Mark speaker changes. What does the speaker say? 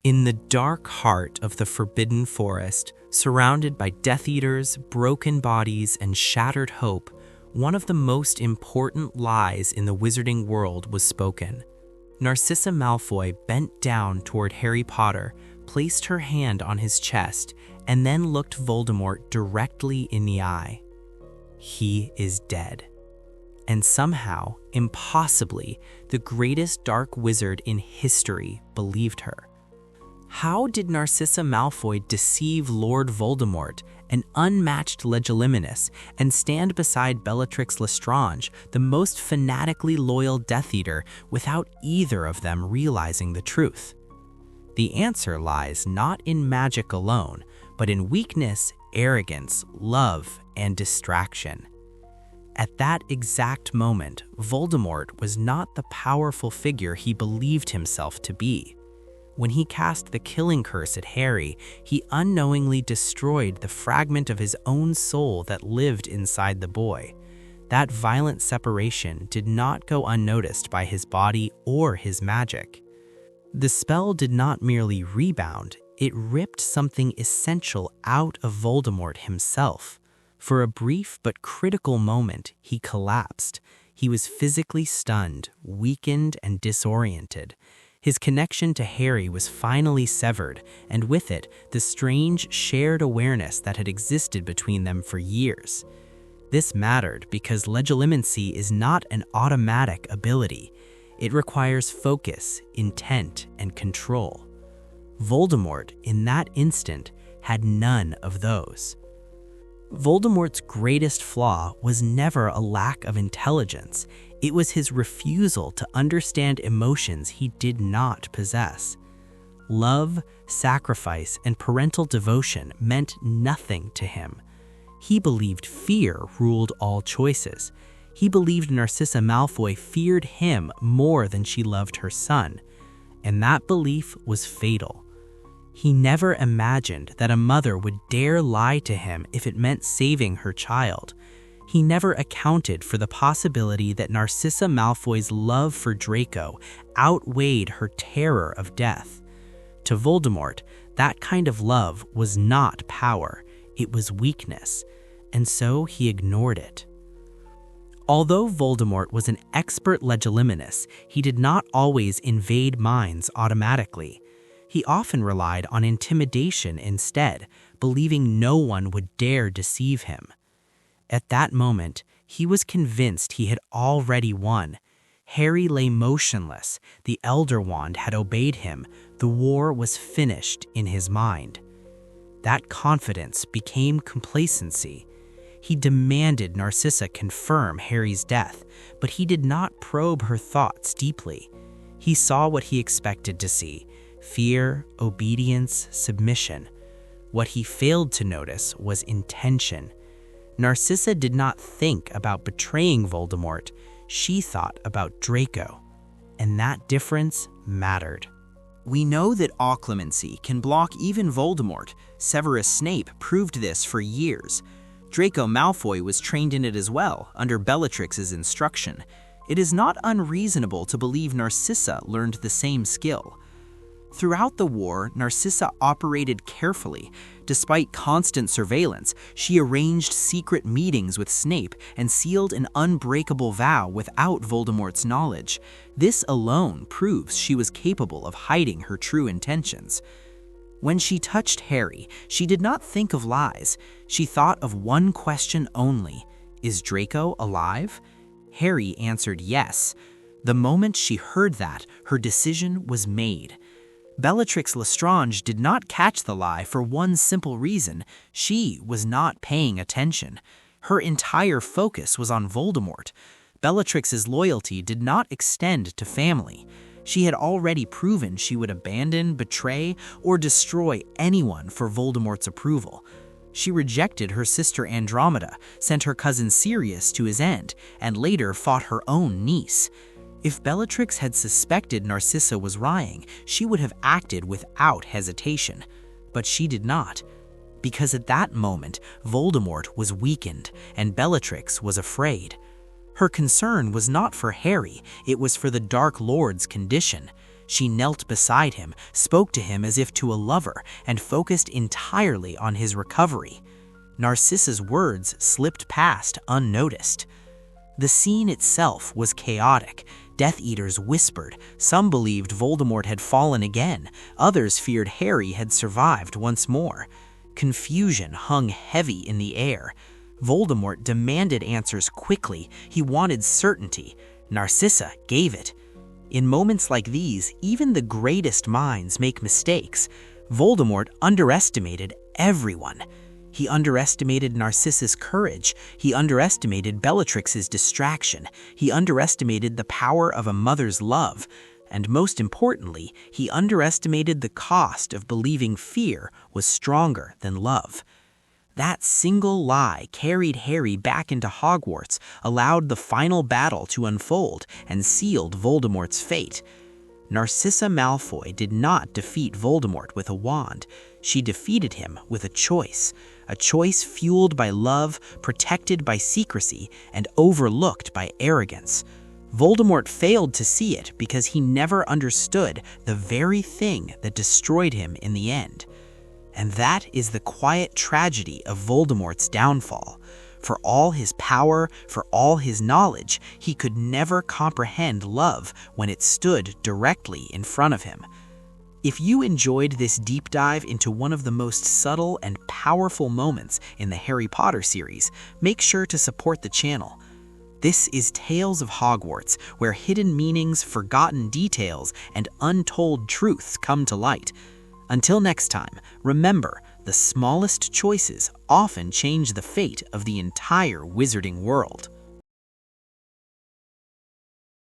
Speaker 1: In the dark heart of the Forbidden Forest, surrounded by Death Eaters, broken bodies, and shattered hope, one of the most important lies in the wizarding world was spoken. Narcissa Malfoy bent down toward Harry Potter, placed her hand on his chest, and then looked Voldemort directly in the eye. He is dead. And somehow, impossibly, the greatest dark wizard in history believed her. How did Narcissa Malfoy deceive Lord Voldemort, an unmatched Legilimens, and stand beside Bellatrix Lestrange, the most fanatically loyal Death Eater, without either of them realizing the truth? The answer lies not in magic alone, but in weakness, arrogance, love, and distraction. At that exact moment, Voldemort was not the powerful figure he believed himself to be. When he cast the killing curse at Harry, he unknowingly destroyed the fragment of his own soul that lived inside the boy. That violent separation did not go unnoticed by his body or his magic. The spell did not merely rebound, it ripped something essential out of Voldemort himself. For a brief but critical moment, he collapsed. He was physically stunned, weakened, and disoriented. His connection to Harry was finally severed, and with it, the strange shared awareness that had existed between them for years. This mattered because Legilimency is not an automatic ability. It requires focus, intent, and control. Voldemort, in that instant, had none of those. Voldemort's greatest flaw was never a lack of intelligence. It was his refusal to understand emotions he did not possess. Love, sacrifice, and parental devotion meant nothing to him. He believed fear ruled all choices. He believed Narcissa Malfoy feared him more than she loved her son, and that belief was fatal. He never imagined that a mother would dare lie to him if it meant saving her child. He never accounted for the possibility that Narcissa Malfoy's love for Draco outweighed her terror of death. To Voldemort, that kind of love was not power, it was weakness, and so he ignored it. Although Voldemort was an expert Legilimens, he did not always invade minds automatically. He often relied on intimidation instead, believing no one would dare deceive him. At that moment, he was convinced he had already won. Harry lay motionless, the Elder Wand had obeyed him, the war was finished in his mind. That confidence became complacency. He demanded Narcissa confirm Harry's death, but he did not probe her thoughts deeply. He saw what he expected to see: fear, obedience, submission. What he failed to notice was intention. Narcissa did not think about betraying Voldemort, she thought about Draco. And that difference mattered.
Speaker 2: We know that Occlumency can block even Voldemort. Severus Snape proved this for years. Draco Malfoy was trained in it as well, under Bellatrix's instruction. It is not unreasonable to believe Narcissa learned the same skill. Throughout the war, Narcissa operated carefully. Despite constant surveillance, she arranged secret meetings with Snape and sealed an unbreakable vow without Voldemort's knowledge. This alone proves she was capable of hiding her true intentions. When she touched Harry, she did not think of lies. She thought of one question only: is Draco alive? Harry answered yes. The moment she heard that, her decision was made. Bellatrix Lestrange did not catch the lie for one simple reason: she was not paying attention. Her entire focus was on Voldemort. Bellatrix's loyalty did not extend to family. She had already proven she would abandon, betray, or destroy anyone for Voldemort's approval. She rejected her sister Andromeda, sent her cousin Sirius to his end, and later fought her own niece. If Bellatrix had suspected Narcissa was lying, she would have acted without hesitation. But she did not, because at that moment, Voldemort was weakened and Bellatrix was afraid. Her concern was not for Harry, it was for the Dark Lord's condition. She knelt beside him, spoke to him as if to a lover, and focused entirely on his recovery. Narcissa's words slipped past unnoticed. The scene itself was chaotic. Death Eaters whispered. Some believed Voldemort had fallen again. Others feared Harry had survived once more. Confusion hung heavy in the air. Voldemort demanded answers quickly. He wanted certainty. Narcissa gave it. In moments like these, even the greatest minds make mistakes. Voldemort underestimated everyone. He underestimated Narcissa's courage. He underestimated Bellatrix's distraction. He underestimated the power of a mother's love. And most importantly, he underestimated the cost of believing fear was stronger than love. That single lie carried Harry back into Hogwarts, allowed the final battle to unfold, and sealed Voldemort's fate. Narcissa Malfoy did not defeat Voldemort with a wand. She defeated him with a choice fueled by love, protected by secrecy, and overlooked by arrogance. Voldemort failed to see it because he never understood the very thing that destroyed him in the end. And that is the quiet tragedy of Voldemort's downfall. For all his power, for all his knowledge, he could never comprehend love when it stood directly in front of him. If you enjoyed this deep dive into one of the most subtle and powerful moments in the Harry Potter series, make sure to support the channel. This is Tales of Hogwarts, where hidden meanings, forgotten details, and untold truths come to light. Until next time, remember, the smallest choices often change the fate of the entire wizarding world.